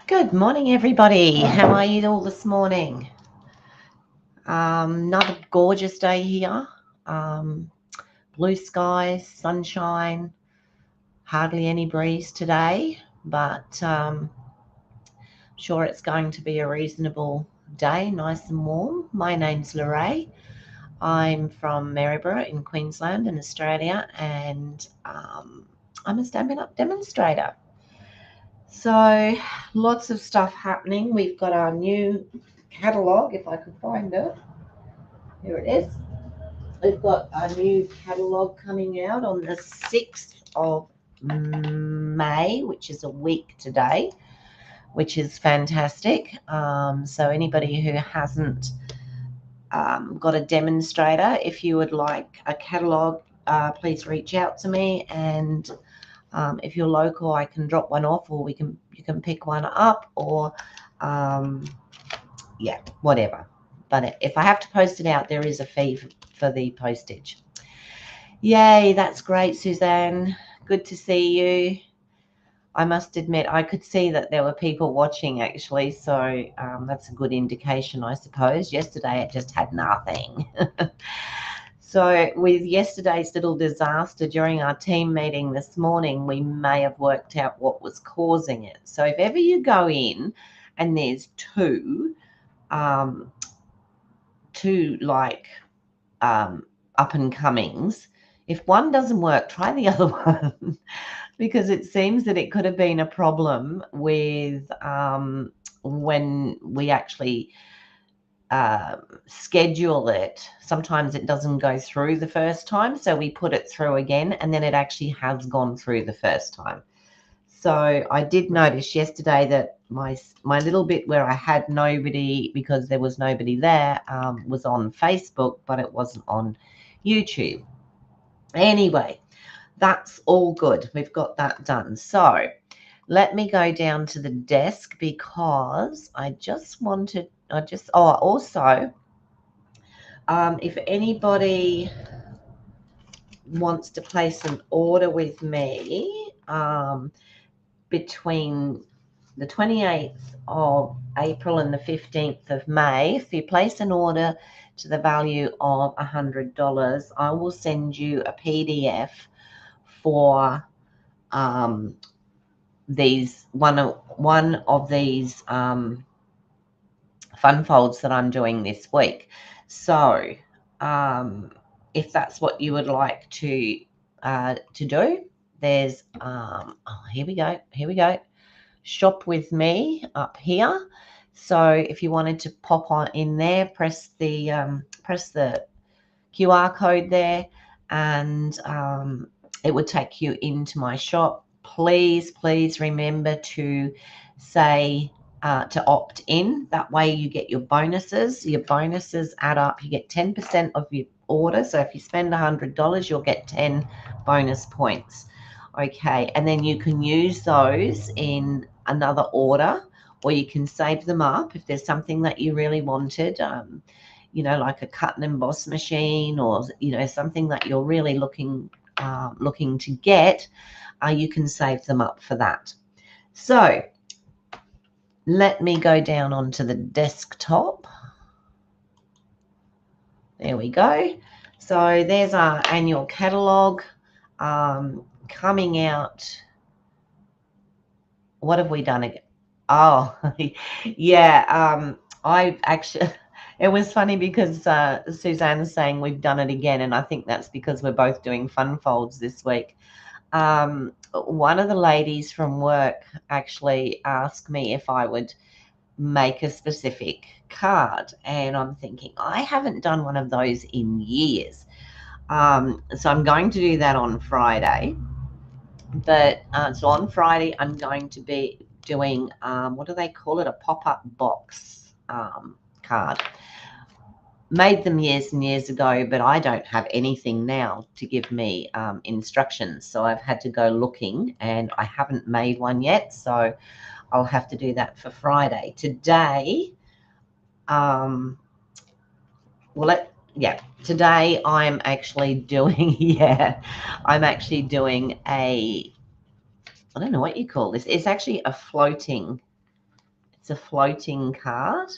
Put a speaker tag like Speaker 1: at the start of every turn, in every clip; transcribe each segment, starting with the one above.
Speaker 1: Good morning, everybody. How are you all this morning? Another gorgeous day here. Um, Blue skies, sunshine, hardly any breeze today, but sure it's going to be a reasonable day, nice and warm. My name's Lorraine. I'm from Maryborough in Queensland in Australia, and I'm a standing up demonstrator. So lots of stuff happening. We've got our new catalogue, if I could find it. Here it is. We've got a new catalogue coming out on the 6th of May, which is a week today, which is fantastic. So anybody who hasn't got a demonstrator, if you would like a catalogue, please reach out to me, and if you're local, I can drop one off, or you can pick one up, or yeah, whatever. But if I have to post it out, there is a fee for the postage. Yay, that's great, Suzanne. Good to see you. I must admit, I could see that there were people watching actually, so that's a good indication, I suppose. Yesterday, it just had nothing. So with yesterday's little disaster during our team meeting this morning, we may have worked out what was causing it. So if ever you go in and there's two like up and comings, if one doesn't work, try the other one, because it seems that it could have been a problem with when we actually schedule it. Sometimes it doesn't go through the first time, so we put it through again, and then it actually has gone through the first time. So I did notice yesterday that my little bit where I had nobody because there was nobody there was on Facebook, but it wasn't on YouTube. Anyway, that's all good. We've got that done. So let me go down to the desk because also, if anybody wants to place an order with me between the 28th of April and the 15th of May, if you place an order to the value of $100, I will send you a PDF for these one of these fun folds that I'm doing this week. So if that's what you would like to do, there's here we go, shop with me up here. So if you wanted to pop on in there, press the QR code there, and it would take you into my shop. Please remember to say to opt in. That way you get your bonuses. Your bonuses add up. You get 10% of your order. So if you spend $100, you'll get 10 bonus points. Okay, and then you can use those in another order, or you can save them up if there's something that you really wanted, like a cut and emboss machine, or something that you're really looking to get. You can save them up for that. So let me go down onto the desktop. There we go. So there's our annual catalogue coming out. What have we done again? Oh, yeah. I actually, it was funny because Suzanne's saying we've done it again, and I think that's because we're both doing fun folds this week. One of the ladies from work actually asked me if I would make a specific card, and I'm thinking I haven't done one of those in years. So I'm going to do that on Friday. But so on Friday, I'm going to be doing, what do they call it? A pop-up box card. Made them years and years ago, but I don't have anything now to give me instructions. So I've had to go looking, and I haven't made one yet. So I'll have to do that for Friday. Today, today I'm actually doing, I'm actually doing I don't know what you call this. It's actually a floating It's a floating card.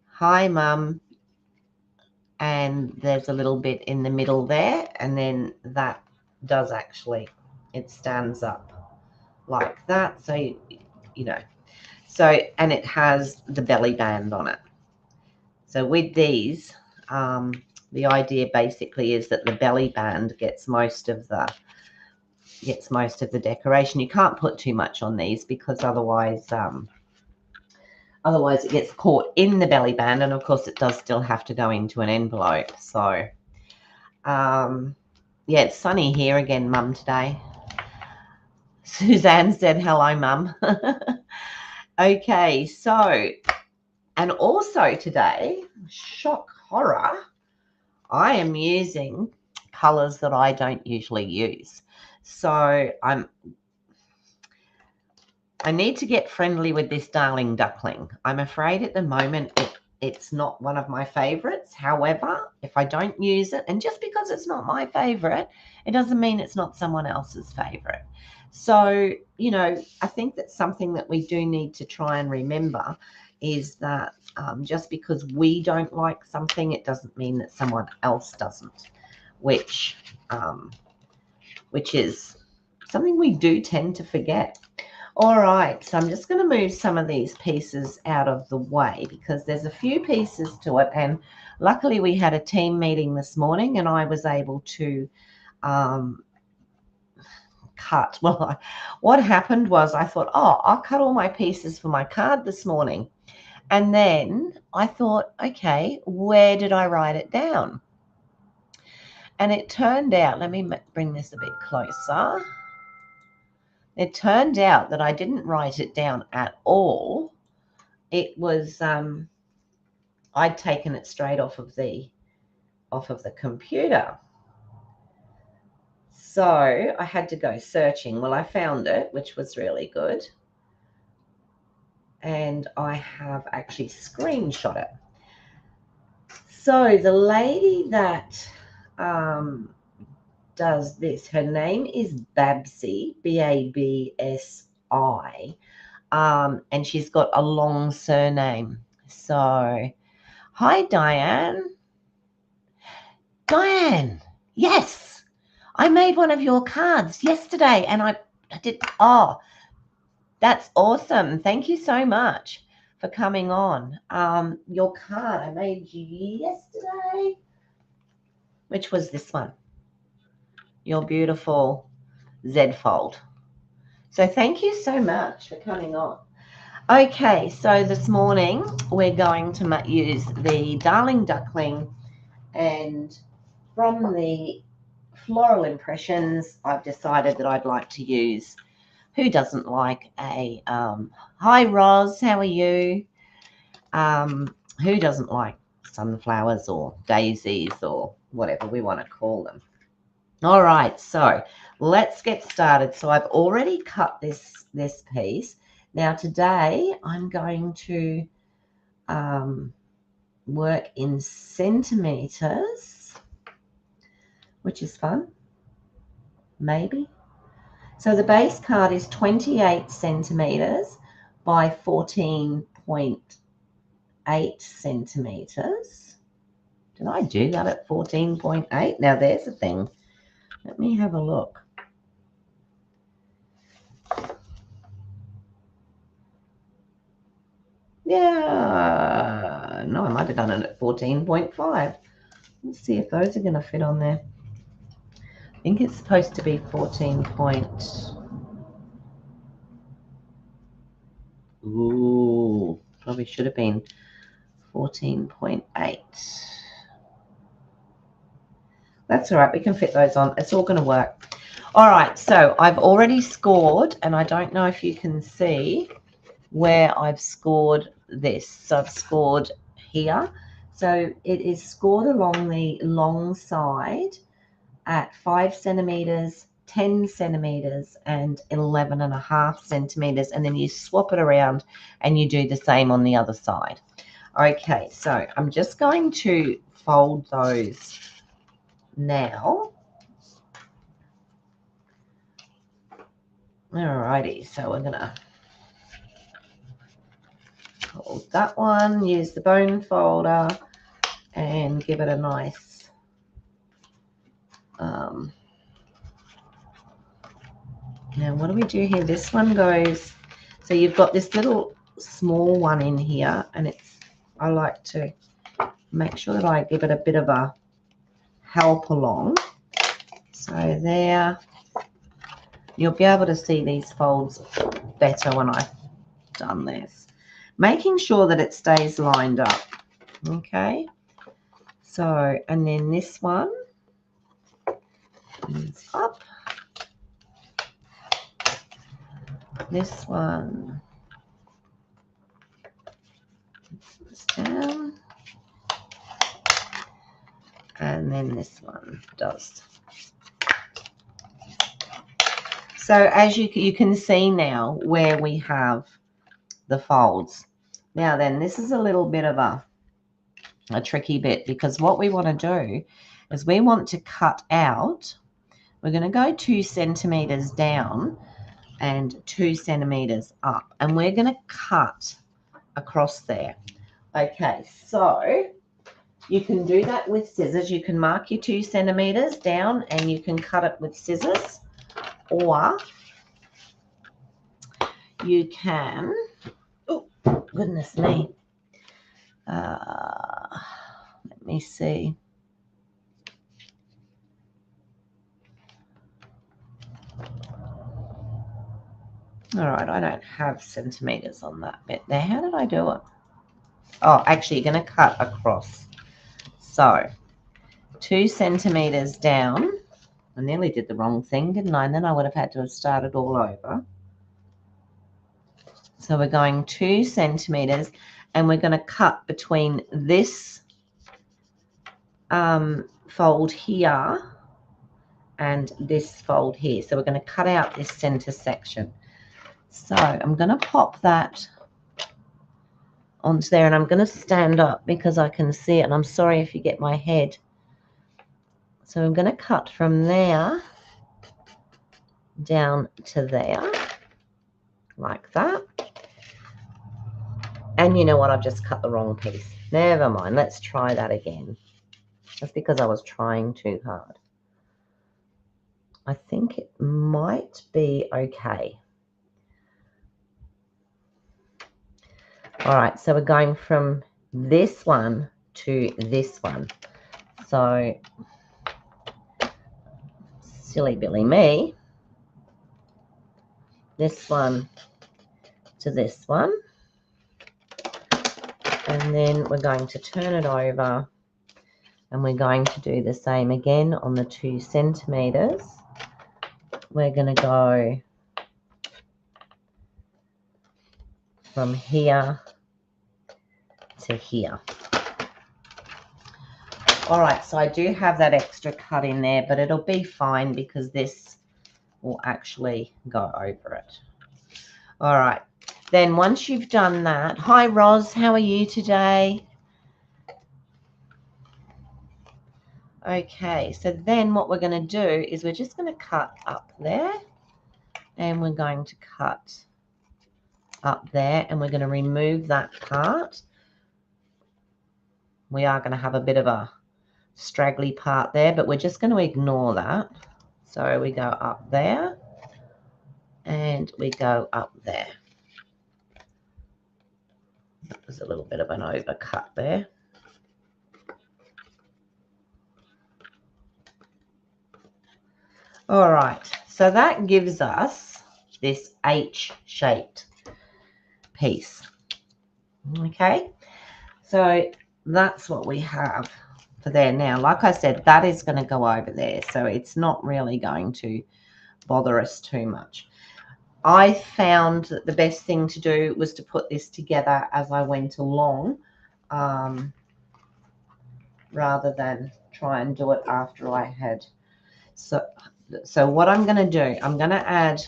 Speaker 1: Hi, Mum. And there's a little bit in the middle there, and then that does actually, it stands up like that. So, you know, so, and it has the belly band on it. So with these, the idea basically is that the belly band gets most of the decoration. You can't put too much on these because otherwise it gets caught in the belly band, and of course it does still have to go into an envelope. So yeah, it's sunny here again, Mum, today. Suzanne said hello, Mum. Okay, so, and also today, shock horror, I am using colors that I don't usually use. So I need to get friendly with this darling duckling. I'm afraid at the moment it's not one of my favorites. However, if I don't use it, and just because it's not my favorite, it doesn't mean it's not someone else's favorite. So, you know, I think that's something that we do need to try and remember is that just because we don't like something, it doesn't mean that someone else doesn't, which is something we do tend to forget. All right, so I'm just going to move some of these pieces out of the way because there's a few pieces to it, and luckily we had a team meeting this morning and I was able to cut. Well, what happened was I thought, oh, I'll cut all my pieces for my card this morning. And then I thought, okay, where did I write it down? And it turned out, let me bring this a bit closer. It turned out that I didn't write it down at all. It was, I'd taken it straight off of the computer. So I had to go searching. Well, I found it, which was really good. And I have actually screenshot it. So the lady that does this, her name is Babsi, Babsi, and she's got a long surname. So, hi, Diane. Diane, yes, I made one of your cards yesterday, and I did. Oh, that's awesome. Thank you so much for coming on. Your card I made yesterday, which was this one, your beautiful Z fold. So thank you so much for coming on. Okay, so this morning we're going to use the Darling Duckling, and from the floral impressions, I've decided that I'd like to use, who doesn't like a, hi Roz, how are you? Who doesn't like sunflowers or daisies or whatever we want to call them? All right, so let's get started. So I've already cut this piece. Now today I'm going to work in centimeters, which is fun, maybe. So the base card is 28 centimeters by 14.8 centimeters. Did I do that at 14.8? Now there's a thing. Let me have a look. Yeah, no, I might have done it at 14.5. Let's see if those are going to fit on there. I think it's supposed to be 14 point. Ooh, probably should have been 14.8. That's all right. We can fit those on. It's all going to work. All right. So I've already scored, and I don't know if you can see where I've scored this. So I've scored here. So it is scored along the long side at 5 centimeters, 10 centimeters, and 11.5 centimeters. And then you swap it around and you do the same on the other side. Okay, so I'm just going to fold those now. Alrighty, so we're gonna fold that one, use the bone folder and give it a nice now what do we do here? This one goes, so you've got this little small one in here, and I like to make sure that I give it a bit of a help along. So there, you'll be able to see these folds better when I've done this. Making sure that it stays lined up, okay? So, and then this one is up. This one is down. And then this one does. So as you can see now where we have the folds. Now then, this is a little bit of a tricky bit, because what we want to do is we want to cut out, we're going to go 2 centimeters down and 2 centimeters up, and we're going to cut across there. Okay, so you can do that with scissors. You can mark your 2 centimeters down and you can cut it with scissors, or you can, oh goodness me, let me see. All right, I don't have centimeters on that bit there. How did I do it? Oh, actually, you're going to cut across. So 2 centimeters down. I nearly did the wrong thing, didn't I? And then I would have had to have started all over. So we're going 2 centimeters, and we're going to cut between this fold here and this fold here. So we're going to cut out this center section. So I'm going to pop that onto there, and I'm going to stand up because I can see it, and I'm sorry if you get my head. So I'm going to cut from there down to there, like that. And you know what? I've just cut the wrong piece. Never mind. Let's try that again. That's because I was trying too hard. I think it might be okay. All right, so we're going from this one to this one. So, silly Billy me, this one to this one. And then we're going to turn it over, and we're going to do the same again on the 2 centimeters. We're going to go from here to here. All right, so I do have that extra cut in there, but it'll be fine because this will actually go over it. All right, then once you've done that, hi Roz, how are you today? Okay, so then what we're going to do is we're just going to cut up there, and we're going to cut up there, and we're going to remove that part. We are going to have a bit of a straggly part there, but we're just going to ignore that. So we go up there, and we go up there. That was a little bit of an overcut there. All right, so that gives us this H-shaped piece. Okay, so that's what we have for there. Now, like I said, that is going to go over there, so it's not really going to bother us too much. I found that the best thing to do was to put this together as I went along, rather than try and do it after I had. So what I'm going to do, I'm going to add,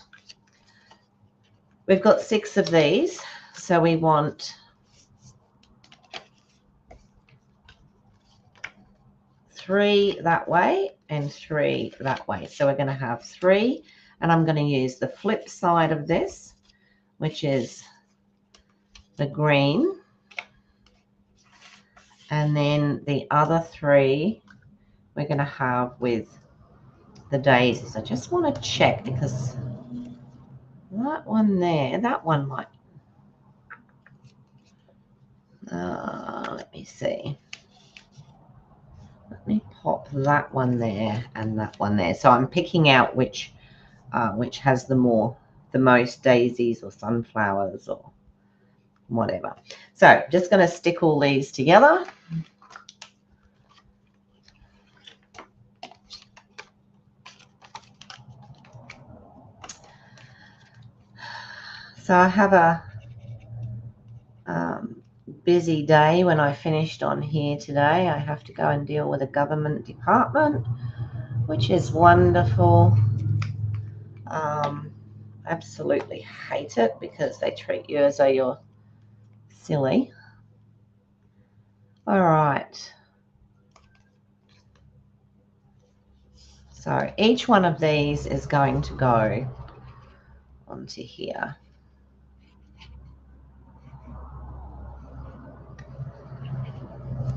Speaker 1: we've got 6 of these, so we want 3 that way and 3 that way. So we're going to have 3, and I'm going to use the flip side of this, which is the green, And then the other 3 we're going to have with the daisies. I just want to check because that one there, that one might, let me see. Let me pop that one there and that one there. So I'm picking out which has the most daisies or sunflowers or whatever. So just going to stick all these together. So I have a busy day when I finished on here today. I have to go and deal with a government department, which is wonderful. Absolutely hate it because they treat you as though you're silly. All right. So each one of these is going to go onto here.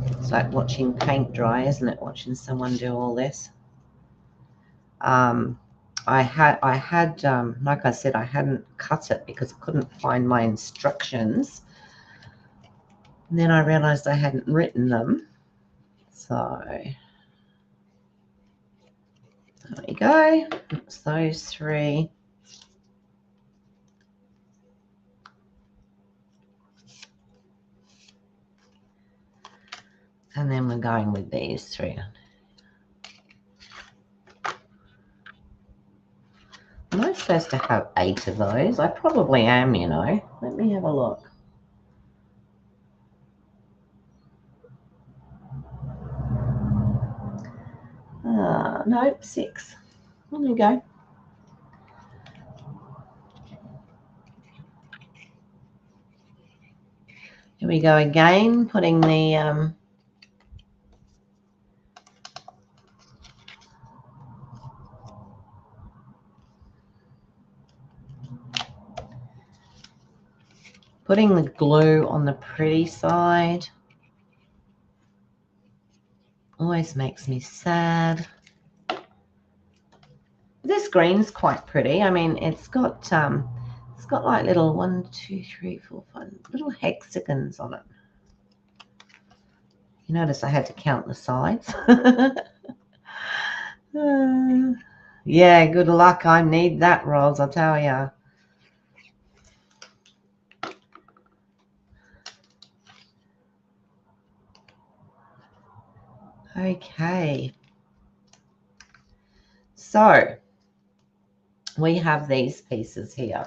Speaker 1: It's like watching paint dry, isn't it? Watching someone do all this. I had, like I said, I hadn't cut it because I couldn't find my instructions. And then I realized I hadn't written them. So there we go. It's those 3. And then we're going with these 3. Am I supposed to have 8 of those? I probably am, you know. Let me have a look. Nope, 6. There we go. Here we go again, putting the putting the glue on the pretty side. Always makes me sad. This green's quite pretty. I mean, it's got like little 1, 2, 3, 4, 5 little hexagons on it. You notice I had to count the sides. Yeah, good luck. I need that, Roz, I'll tell ya. Okay. So we have these pieces here.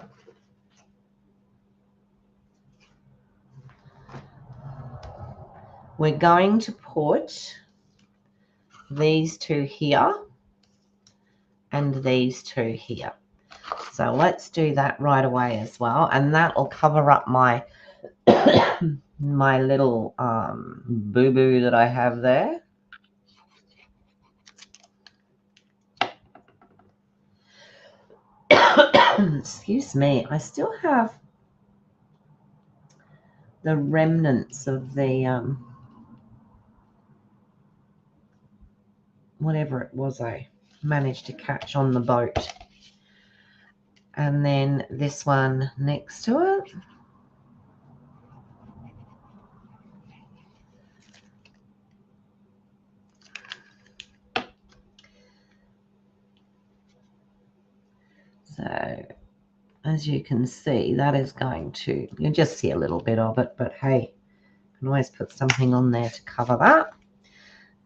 Speaker 1: We're going to put these 2 here and these 2 here. So let's do that right away as well. And that will cover up my my little boo-boo that I have there. Excuse me. I still have the remnants of the whatever it was I managed to catch on the boat. And then this one next to it. So as you can see, that is going to, you'll just see a little bit of it, but hey, you can always put something on there to cover that.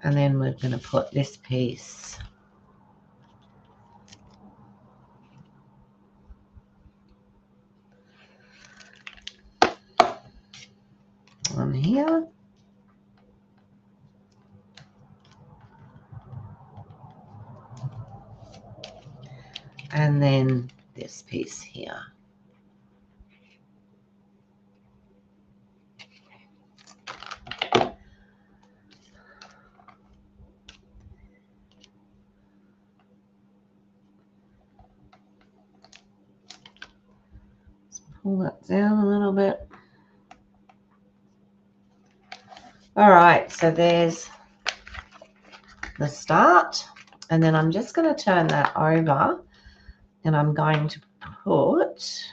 Speaker 1: And then we're going to put this piece on here. And then this piece here. Let's pull that down a little bit. All right, so there's the start, and then I'm just going to turn that over, and I'm going to put,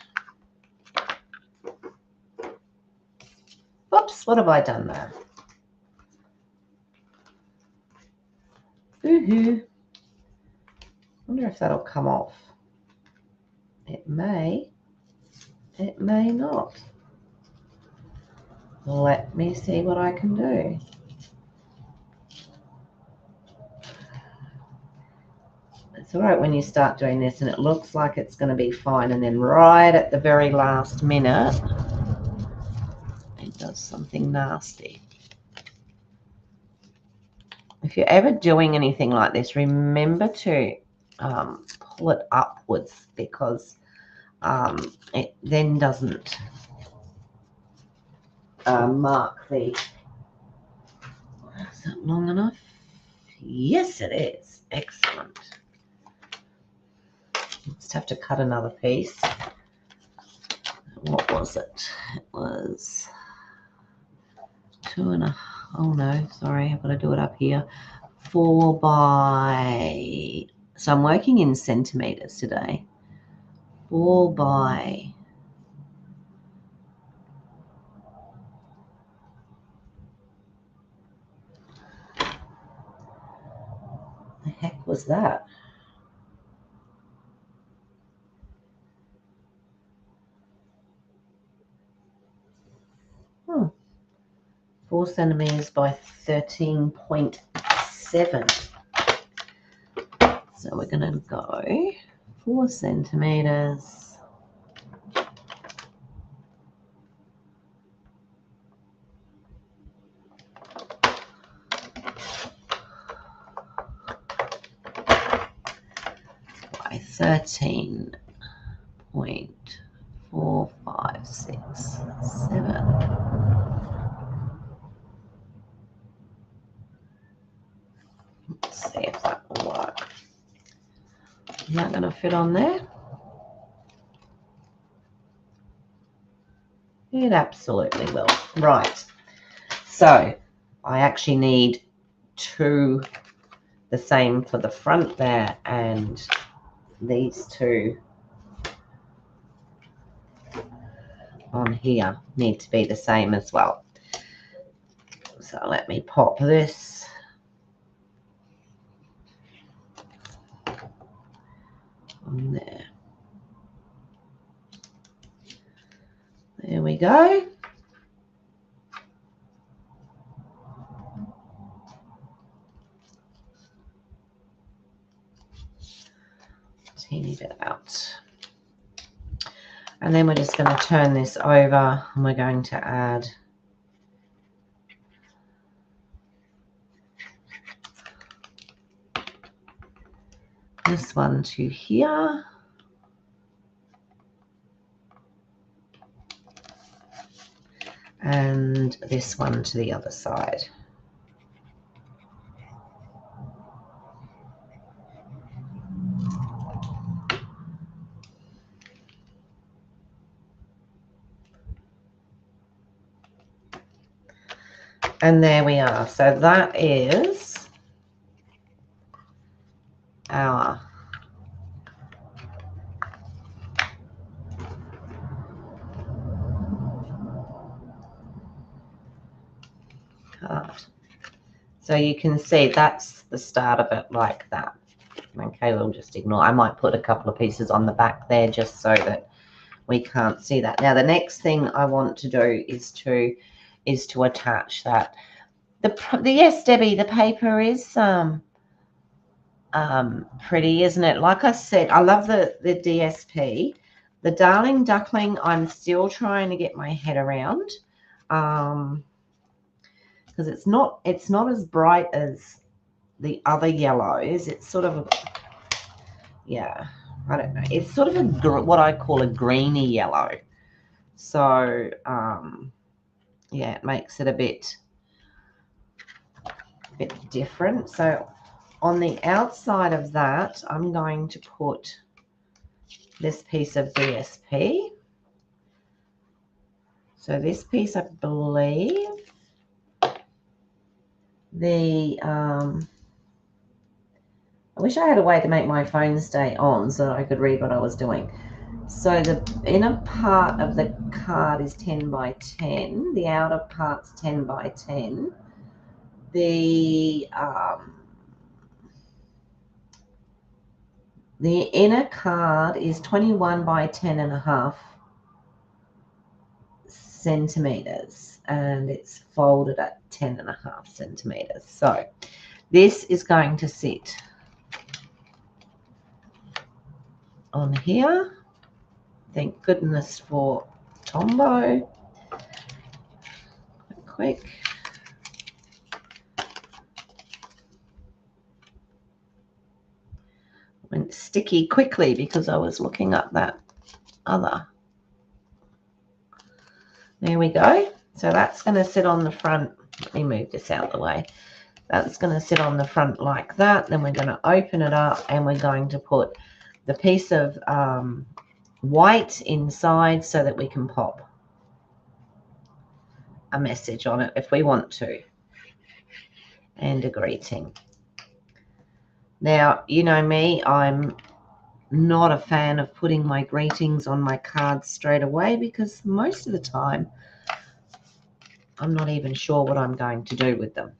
Speaker 1: oops, what have I done there? Woohoo. Wonder if that'll come off. It may not. Let me see what I can do. It's all right when you start doing this and it looks like it's going to be fine, and then right at the very last minute it does something nasty. If you're ever doing anything like this, remember to pull it upwards, because it then doesn't mark the... Is that long enough? Yes, it is. Excellent. Just have to cut another piece. What was it? It was 2.5. Oh no, sorry, I've got to do it up here. 4 by... So I'm working in centimeters today. 4 by... The heck was that? Oh, 4 centimeters by 13.7. So we're going to go 4 centimeters. By 13.456.7. Let's see if that will work. Is that going to fit on there? It absolutely will. Right. So I actually need 2, the same for the front there, and these 2 on here need to be the same as well. So let me pop this on there. There we go. Teeny bit out. And then we're just going to turn this over, and we're going to add this one to here. And this one to the other side. And there we are. So that is our card. So you can see that's the start of it, like that. Okay, we'll just ignore. I might put a couple of pieces on the back there just so that we can't see that. Now the next thing I want to do is to attach that. Yes, Debbie, the paper is pretty, isn't it? Like I said, I love the DSP. The Darling Duckling, I'm still trying to get my head around, because it's not as bright as the other yellows. It's sort of yeah, I don't know. It's sort of what I call a greeny yellow. So yeah, it makes it a bit different. So on the outside of that, I'm going to put this piece of DSP. So this piece, I believe, I wish I had a way to make my phone stay on so that I could read what I was doing. So the inner part of the card is 10 by 10. The outer part's 10 by 10. The inner card is 21 by 10.5 centimeters, and it's folded at 10.5 centimeters. So this is going to sit on here. Thank goodness for Tombow. Quick. Went sticky quickly because I was looking up that other. There we go. So that's going to sit on the front. Let me move this out of the way. That's going to sit on the front like that. Then we're going to open it up and we're going to put the piece of white inside so that we can pop a message on it if we want to, and a greeting. Now, you know me, I'm not a fan of putting my greetings on my cards straight away because most of the time I'm not even sure what I'm going to do with them.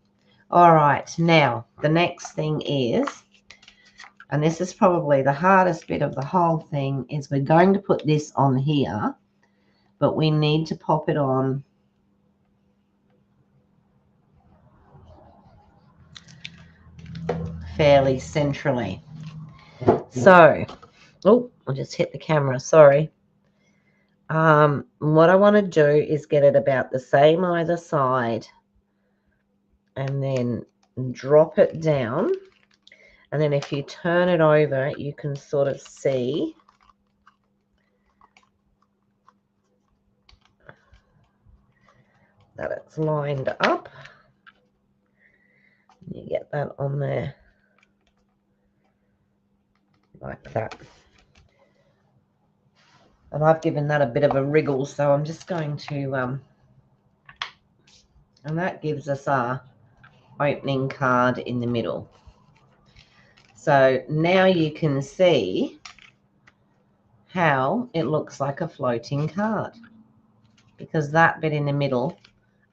Speaker 1: All right, now the next thing is, and this is probably the hardest bit of the whole thing, is we're going to put this on here, but we need to pop it on fairly centrally. So, oh, I just hit the camera, sorry. What I want to do is get it about the same either side and then drop it down. And then if you turn it over, you can sort of see that it's lined up. You get that on there like that. And I've given that a bit of a wriggle, so I'm just going to, and that gives us our opening card in the middle. So now you can see how it looks like a floating card, because that bit in the middle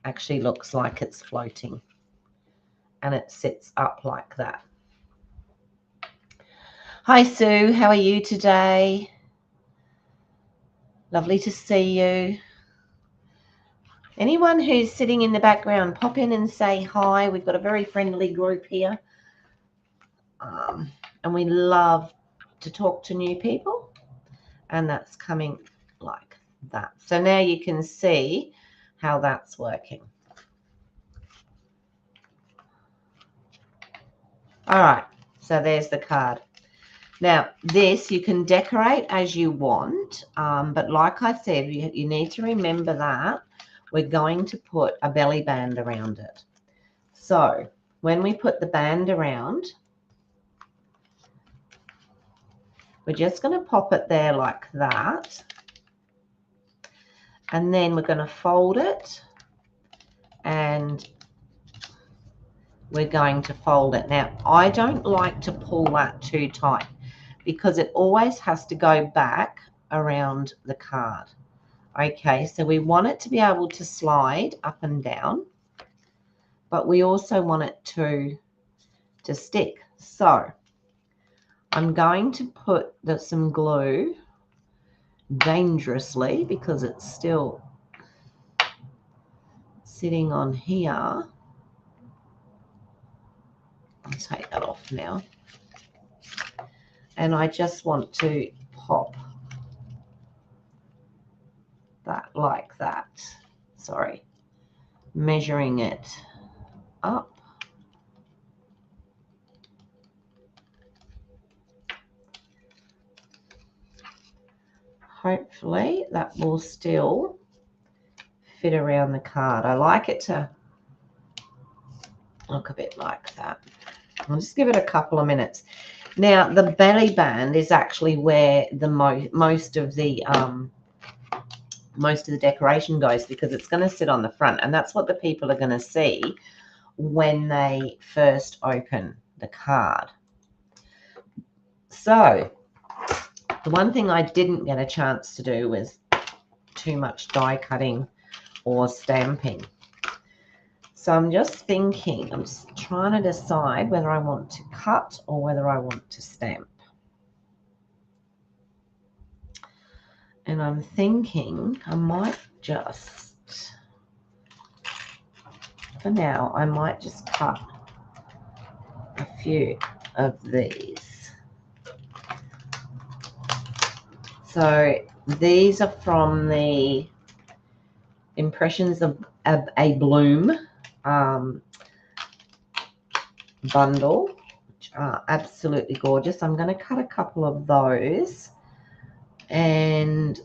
Speaker 1: actually looks like it's floating and it sits up like that. Hi Sue, how are you today? Lovely to see you. Anyone who's sitting in the background, pop in and say hi. We've got a very friendly group here. And we love to talk to new people. And that's coming like that. So now you can see how that's working. All right, so there's the card. Now, this you can decorate as you want, but like I said, you need to remember that we're going to put a belly band around it. So when we put the band around, we're just going to pop it there like that. And then we're going to fold it and we're going to fold it. Now, I don't like to pull that too tight because it always has to go back around the card. Okay, so we want it to be able to slide up and down, but we also want it to stick. So I'm going to put some glue dangerously because it's still sitting on here. I'll take that off now. And I just want to pop that like that. Sorry, measuring it up. Hopefully that will still fit around the card. I like it to look a bit like that. I'll just give it a couple of minutes. Now the belly band is actually where the most of the decoration goes, because it's going to sit on the front, and that's what the people are going to see when they first open the card. So the one thing I didn't get a chance to do was too much die cutting or stamping. So I'm just thinking, I'm just trying to decide whether I want to cut or whether I want to stamp. And I'm thinking I might just, for now, I might just cut a few of these. So these are from the Impressions of a Bloom bundle, which are absolutely gorgeous. I'm going to cut a couple of those. And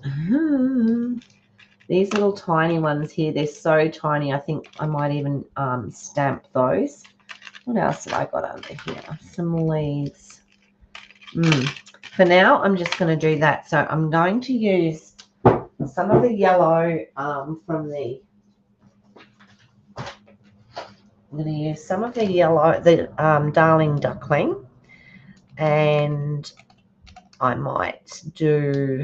Speaker 1: these little tiny ones here, they're so tiny. I think I might even stamp those. What else have I got under here? Some leaves. For now, I'm just going to do that. So I'm going to use some of the yellow from the... I'm going to use some of the yellow, the Darling Duckling, and I might do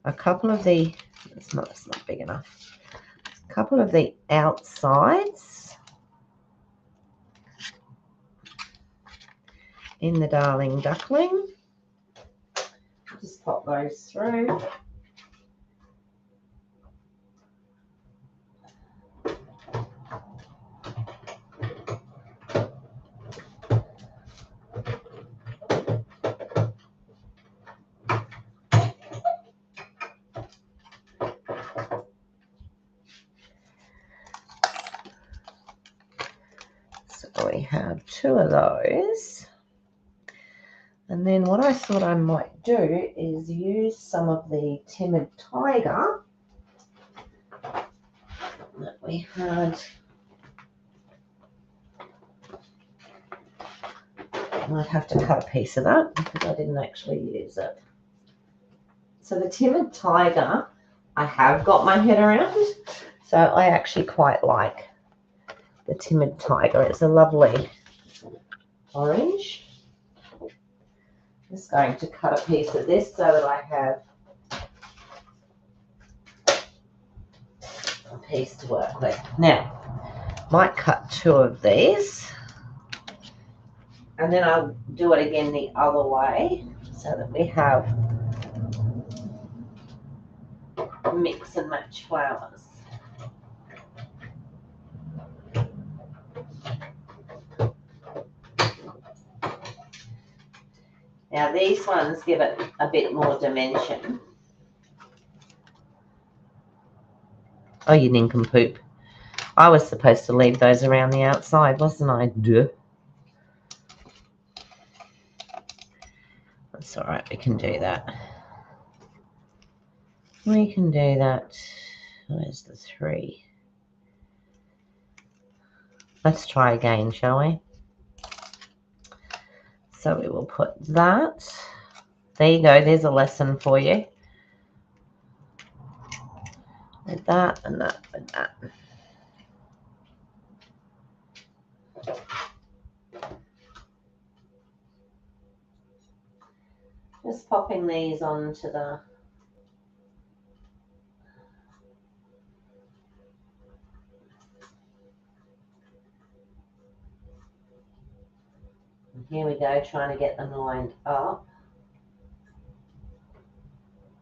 Speaker 1: a couple of the... It's not big enough. A couple of the outsides in the Darling Duckling. Just pop those through. So we have two of those. And then what I thought I might do is use some of the Timid Tiger that we had. I might have to cut a piece of that because I didn't actually use it. So the Timid Tiger, I have got my head around. So I actually quite like the Timid Tiger. It's a lovely orange. I'm just going to cut a piece of this so that I have a piece to work with. Now, might cut two of these. And then I'll do it again the other way so that we have mix and match flowers. Now these ones give it a bit more dimension. Oh, you nincompoop. I was supposed to leave those around the outside, wasn't I? Duh. That's all right, we can do that. We can do that. Where's the 3? Let's try again, shall we? So we will put that. There you go. There's a lesson for you. With that and that and that. Just popping these onto the... Here we go, trying to get them lined up.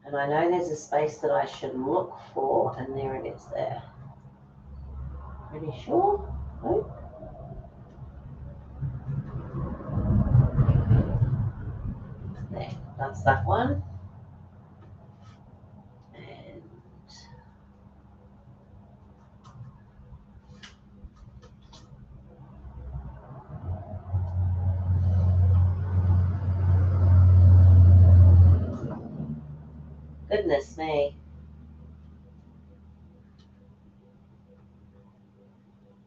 Speaker 1: And I know there's a space that I should look for, and there it is there. Pretty sure? Nope. There, that's that one. And goodness me.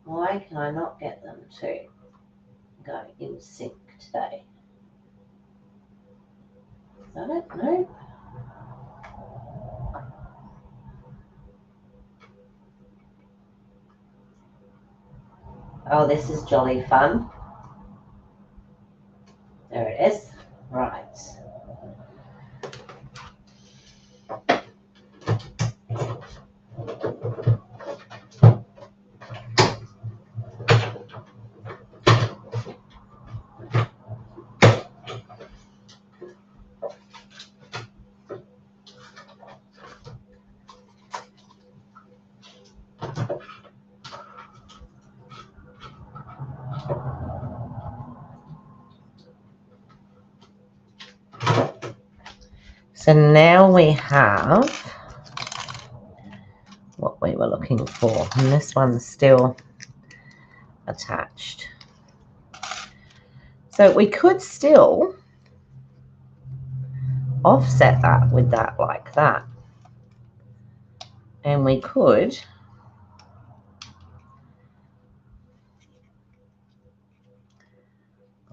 Speaker 1: Why can I not get them to go in sync today? Is that it? No. Oh, this is jolly fun. There it is. Right. So now we have what we were looking for, and this one's still attached. So we could still offset that with that like that, and we could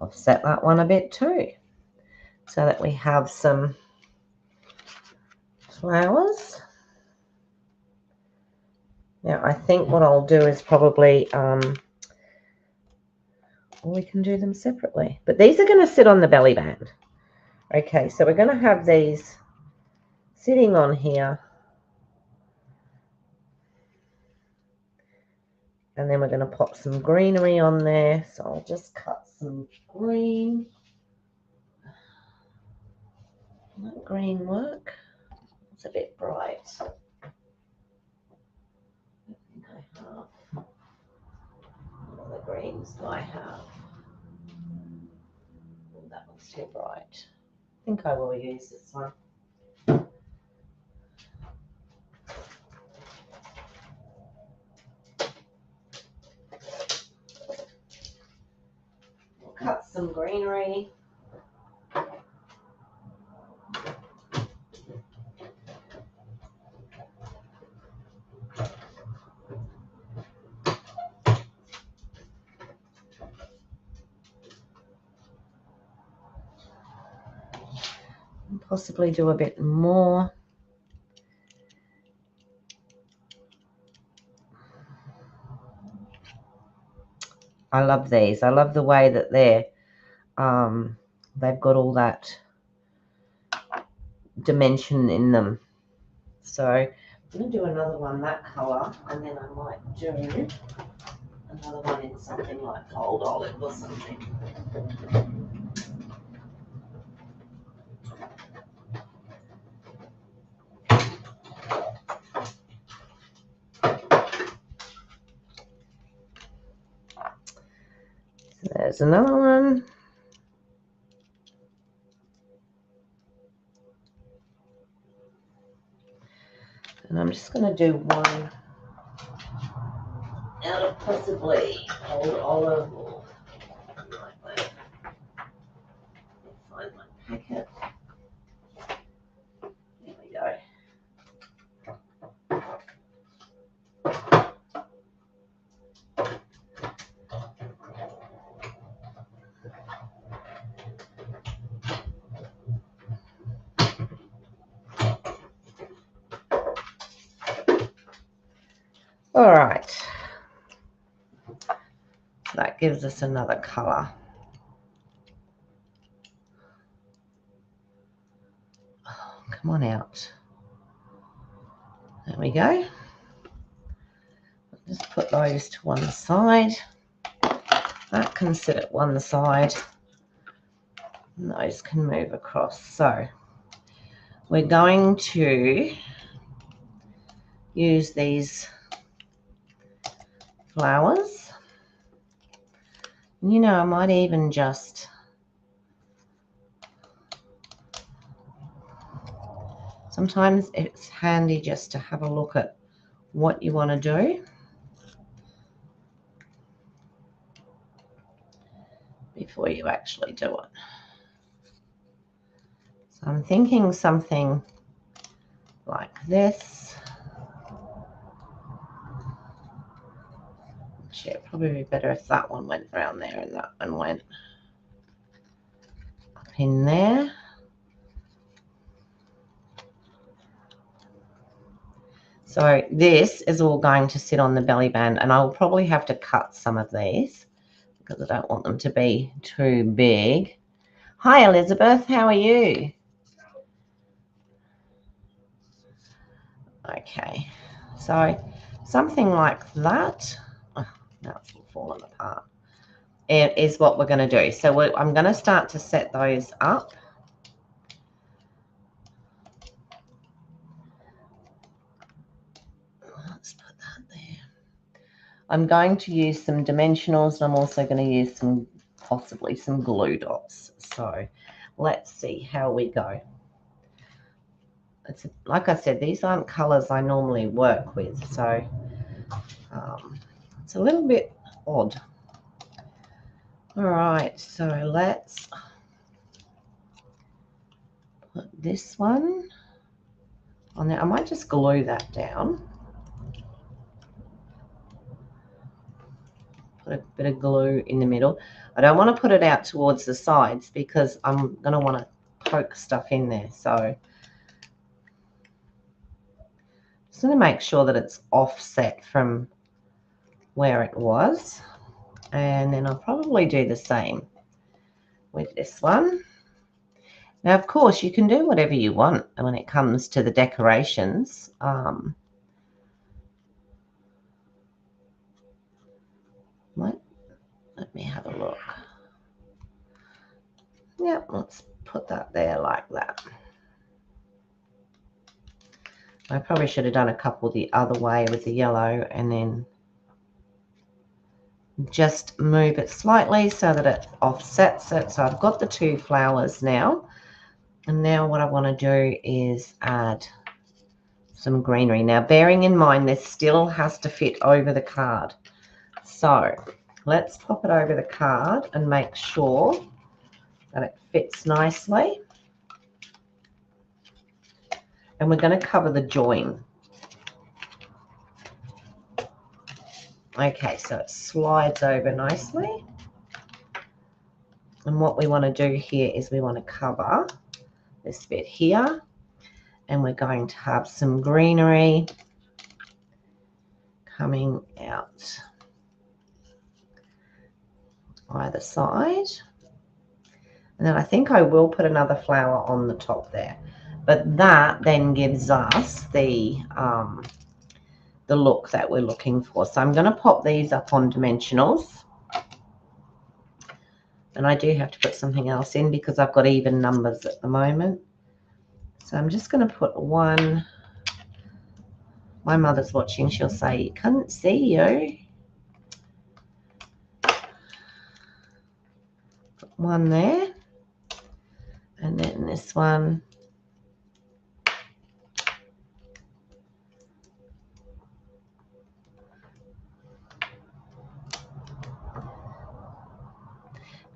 Speaker 1: offset that one a bit too, so that we have some flowers. Now I think what I'll do is probably we can do them separately, but these are going to sit on the belly band. Okay, so we're going to have these sitting on here, and then we're going to pop some greenery on there. So I'll just cut some green. Will that green work? It's a bit bright. I think I have. What other greens do I have? Oh, that one's too bright. I think I will use this one. We'll cut some greenery. And possibly do a bit more. I love these. I love the way that they've got all that dimension in them. So I'm going to do another one that colour, and then I might do another one in something like gold olive or something. So there's another one. And I'm just going to do one out of possibly old olive or something like that. Find my packet. There we go. All right. That gives us another colour. Oh, come on out. There we go. Just put those to one side. That can sit at one side. And those can move across. So we're going to use these flowers. You know, I might even just sometimes it's handy just to have a look at what you want to do before you actually do it. So I'm thinking something like this. Actually, it'd probably be better if that one went around there and that one went up in there. So this is all going to sit on the belly band, and I'll probably have to cut some of these because I don't want them to be too big. Hi, Elizabeth. How are you? Okay. So something like that. Oh, now it's all fallen apart. It is what we're going to do. So I'm going to start to set those up. Let's put that there. I'm going to use some dimensionals, and I'm also going to use possibly some glue dots. So let's see how we go. Like I said, these aren't colors I normally work with, so it's a little bit odd. All right, so let's put this one on there. I might just glue that down. Put a bit of glue in the middle. I don't want to put it out towards the sides because I'm going to want to poke stuff in there. So just going to make sure that it's offset from where it was. And then I'll probably do the same with this one. Now, of course, you can do whatever you want when it comes to the decorations. Let me have a look. Yep, let's put that there like that. I probably should have done a couple the other way with the yellow and then just move it slightly so that it offsets it. So I've got the two flowers now. And now what I want to do is add some greenery. Now, bearing in mind this still has to fit over the card. So let's pop it over the card and make sure that it fits nicely. And we're going to cover the join. Okay, so it slides over nicely. And what we want to do here is we want to cover this bit here. And we're going to have some greenery coming out either side. And then I think I will put another flower on the top there. But that then gives us the look that we're looking for. So I'm going to pop these up on dimensionals. And I do have to put something else in because I've got even numbers at the moment. So I'm just going to put one. My mother's watching. She'll say, "Can't see you." Put one there. And then this one.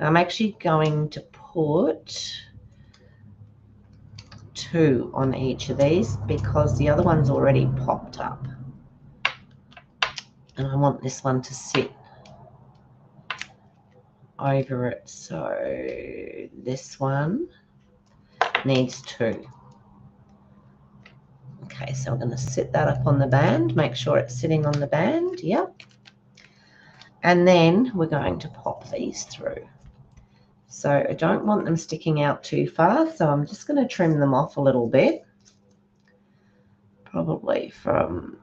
Speaker 1: I'm actually going to put two on each of these because the other one's already popped up. And I want this one to sit over it. So this one needs two. Okay, so I'm going to sit that up on the band, make sure it's sitting on the band. Yep. And then we're going to pop these through. So I don't want them sticking out too far, so I'm just going to trim them off a little bit. Probably from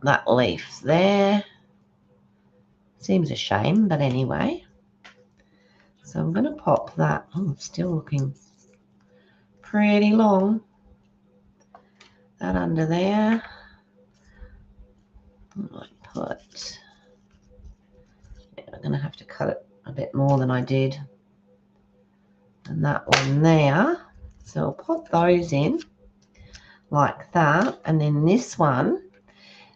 Speaker 1: that leaf there. Seems a shame, but anyway. So I'm going to pop that. Oh, it's still looking pretty long. That under there. I might put... Yeah, I'm going to have to cut it a bit more than I did. And that one there. So I'll pop those in like that. And then this one,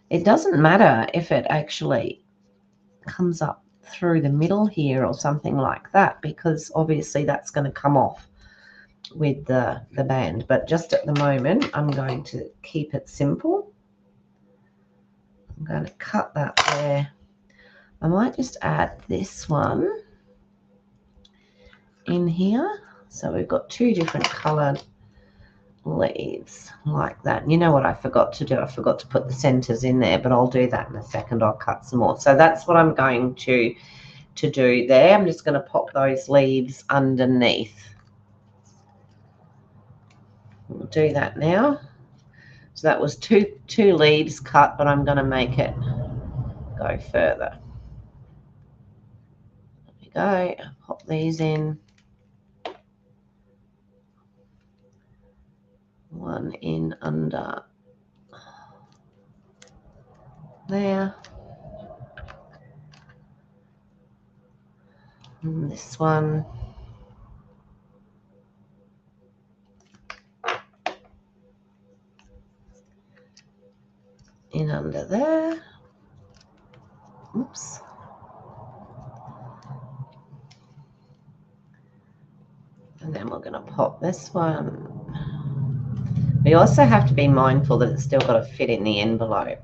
Speaker 1: it doesn't matter if it actually comes up through the middle here or something like that, because obviously that's going to come off with the band. But just at the moment, I'm going to keep it simple. I'm going to cut that there. I might just add this one in here. So we've got two different coloured leaves like that. You know what I forgot to do? I forgot to put the centers in there, but I'll do that in a second. I'll cut some more. So that's what I'm going to do there. I'm just going to pop those leaves underneath. We'll do that now. So that was two leaves cut, but I'm going to make it go further. There we go. Pop these in. One in under there. And this one. In under there. Oops. And then we're going to pop this one. We also have to be mindful that it's still got to fit in the envelope.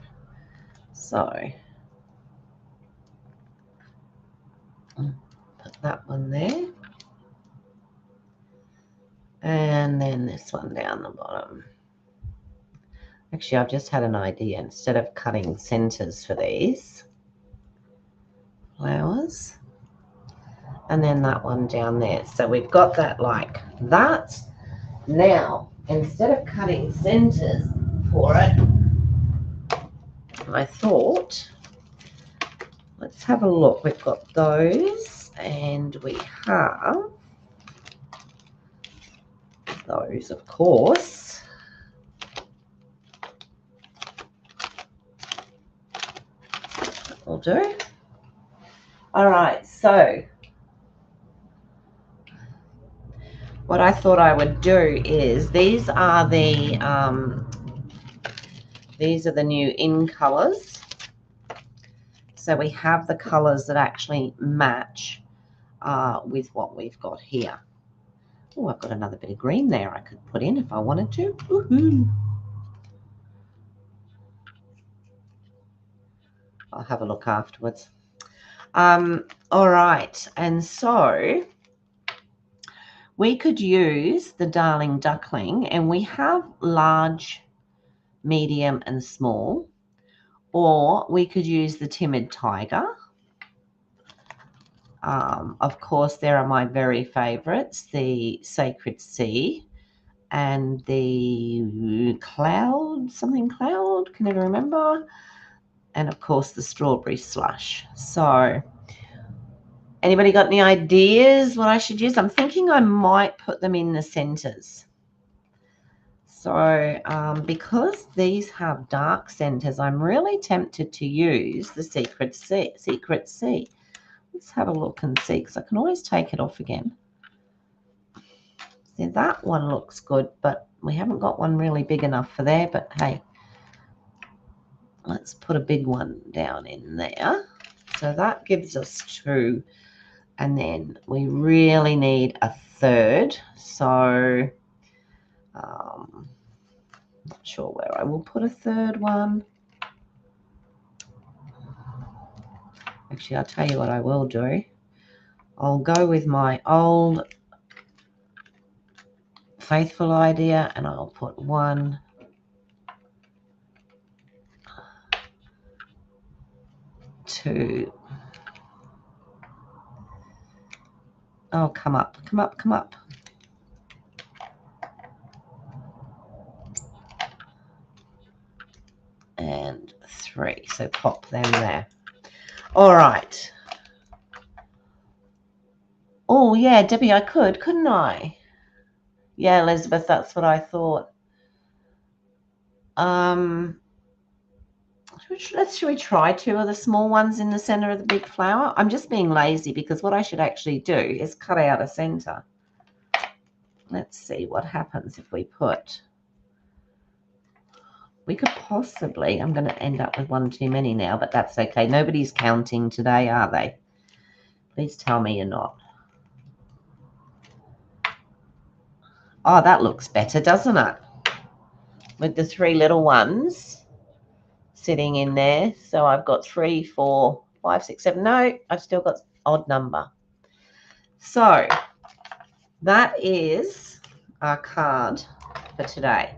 Speaker 1: So put that one there. And then this one down the bottom. Actually, I've just had an idea. Instead of cutting centers for these flowers, and then that one down there. So we've got that like that. Now, instead of cutting centers for it, I thought, let's have a look. We've got those, and we have those, of course. Will do. All right, so what I thought I would do is these are the new in colors. So we have the colors that actually match with what we've got here. Oh, I've got another bit of green there I could put in if I wanted to. Woohoo! I'll have a look afterwards. All right, and so we could use the Darling Duckling, and we have large, medium, and small, or we could use the Timid Tiger. Of course, there are my very favorites, the Sacred Sea and the Cloud, something Cloud, can never remember, and of course the Strawberry Slush. So anybody got any ideas what I should use? I'm thinking I might put them in the centers. So because these have dark centers, I'm really tempted to use the Secret Sea. Let's have a look and see, because I can always take it off again. See, that one looks good, but we haven't got one really big enough for there. But hey, let's put a big one down in there. So that gives us two. And then we really need a third. So not sure where I will put a third one. Actually, I'll tell you what I will do. I'll go with my old faithful idea, and I'll put 1, 2. Oh, come up, come up, come up. And 3. So pop them there. All right. Oh, yeah, Debbie, I could, couldn't I? Yeah, Elizabeth, that's what I thought. Should we try 2 of the small ones in the center of the big flower? I'm just being lazy, because what I should actually do is cut out a center. Let's see what happens if we put... We could possibly... I'm going to end up with one too many now, but that's okay. Nobody's counting today, are they? Please tell me you're not. Oh, that looks better, doesn't it? With the 3 little ones sitting in there. So I've got 3, 4, 5, 6, 7. No, I've still got odd number. So that is our card for today.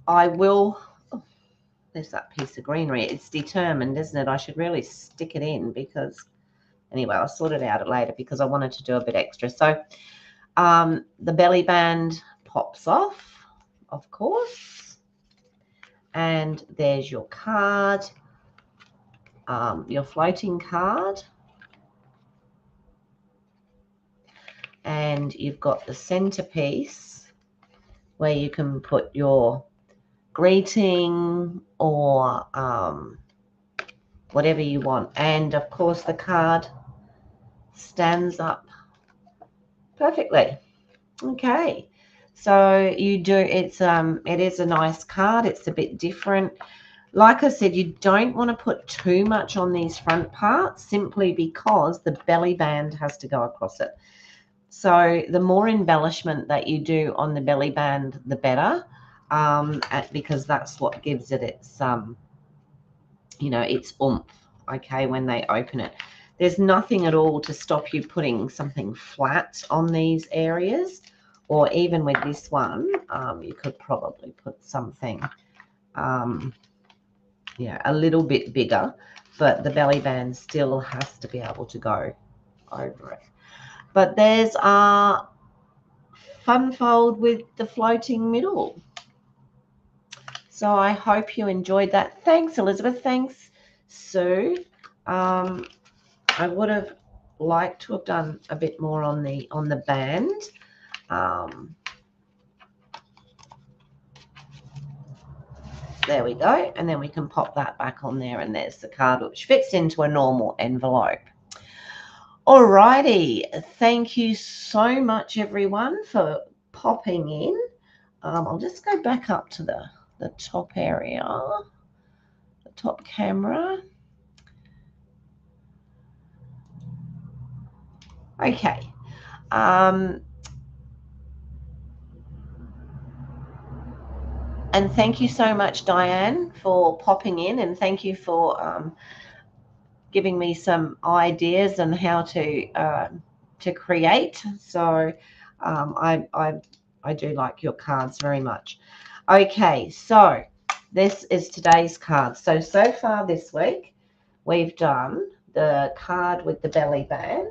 Speaker 1: I will, oh, there's that piece of greenery. It's determined, isn't it? I should really stick it in because, anyway, I'll sort it out later because I wanted to do a bit extra. So the belly band pops off, of course. And there's your card, your floating card. And you've got the centerpiece where you can put your greeting or whatever you want. And of course the card stands up perfectly. Okay, so you do, it is a nice card. It's a bit different. Like I said, you don't want to put too much on these front parts simply because the belly band has to go across it. So the more embellishment that you do on the belly band, the better, because that's what gives it its, its oomph, okay, when they open it. There's nothing at all to stop you putting something flat on these areas, or even with this one, you could probably put something, a little bit bigger, but the belly band still has to be able to go over it. But there's a fun fold with the floating middle. So I hope you enjoyed that. Thanks, Elizabeth. Thanks, Sue. I would have liked to have done a bit more on the band. There we go. And then we can pop that back on there, and there's the card, which fits into a normal envelope. Alrighty. Thank you so much, everyone, for popping in. I'll just go back up to the top area, the top camera. Okay. And thank you so much, Diane, for popping in, and thank you for giving me some ideas on how to create. So I do like your cards very much. Okay, so this is today's card. So far this week, we've done the card with the belly band.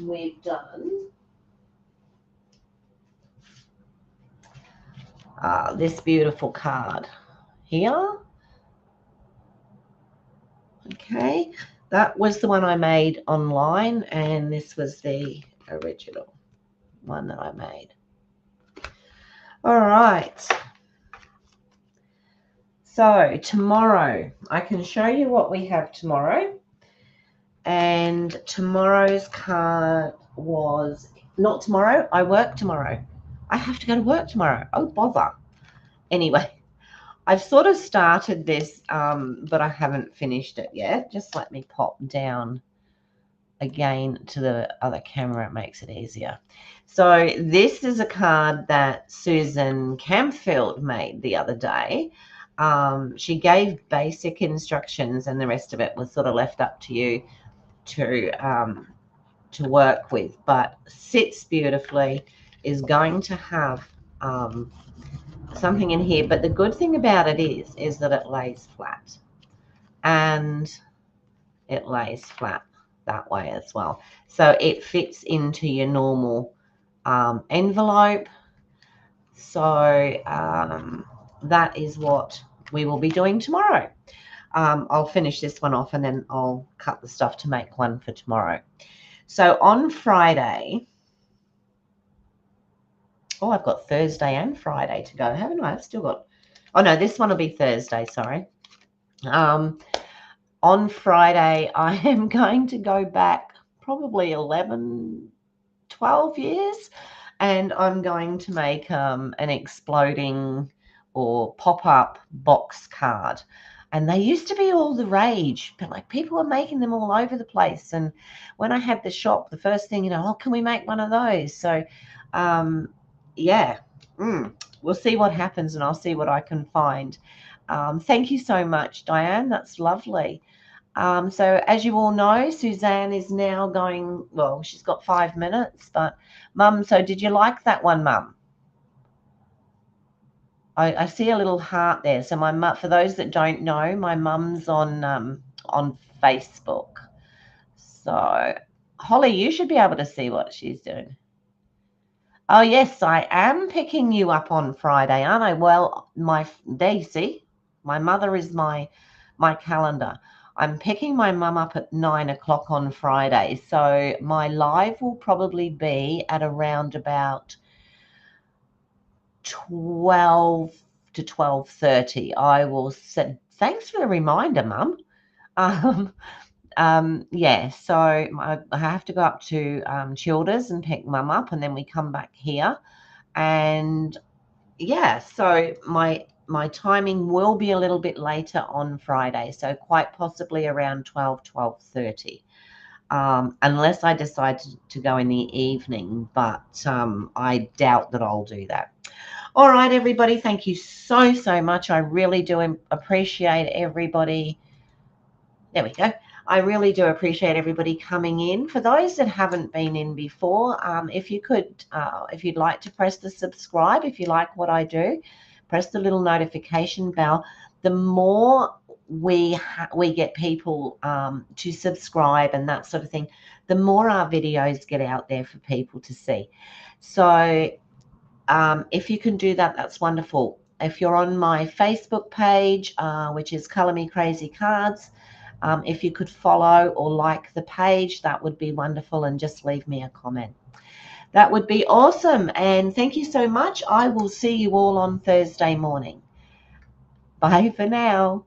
Speaker 1: We've done this beautiful card here. Okay, that was the one I made online, and this was the original one that I made. All right. So tomorrow, I can show you what we have tomorrow. And tomorrow's card was, not tomorrow, I work tomorrow. I have to go to work tomorrow. Oh, bother. Anyway, I've sort of started this, but I haven't finished it yet. Just let me pop down again to the other camera. It makes it easier. So this is a card that Susan Campfield made the other day. She gave basic instructions, and the rest of it was sort of left up to you to work with, but sits beautifully, is going to have something in here. But the good thing about it is that it lays flat, and it lays flat that way as well. So it fits into your normal envelope. So that is what we will be doing tomorrow. I'll finish this one off, and then I'll cut the stuff to make one for tomorrow. So on Friday, oh, I've got Thursday and Friday to go, haven't I? I've still got, oh no, this one will be Thursday, sorry. On Friday, I am going to go back probably 11, 12 years, and I'm going to make an exploding or pop-up box card. And they used to be all the rage, but like people were making them all over the place. And when I had the shop, the first thing, oh, can we make one of those? So, yeah, we'll see what happens, and I'll see what I can find. Thank you so much, Diane. That's lovely. So as you all know, Suzanne is now going, well, she's got 5 minutes, but Mum, so did you like that one, Mum? I see a little heart there. So my mum, for those that don't know, my mum's on Facebook. So Holly, you should be able to see what she's doing. Oh yes, I am picking you up on Friday, aren't I? Well, there you see, my mother is my calendar. I'm picking my mum up at 9 o'clock on Friday, so my live will probably be at around about 12 to 12:30. I will set. Thanks for the reminder, Mum. Um, yeah, so I have to go up to Childers and pick Mum up, and then we come back here. And yeah, so my timing will be a little bit later on Friday, so quite possibly around 12:30. Unless I decide to go in the evening, but I doubt that I'll do that. All right, everybody, thank you so much. I really do appreciate everybody. There we go. I really do appreciate everybody coming in. For those that haven't been in before, if you'd like to press the subscribe, if you like what I do, press the little notification bell. The more we get people to subscribe and that sort of thing, the more our videos get out there for people to see. So if you can do that, that's wonderful. If you're on my Facebook page, which is Colour Me Crazy Cards, if you could follow or like the page, that would be wonderful, and just leave me a comment. That would be awesome. And thank you so much. I will see you all on Thursday morning. Bye for now.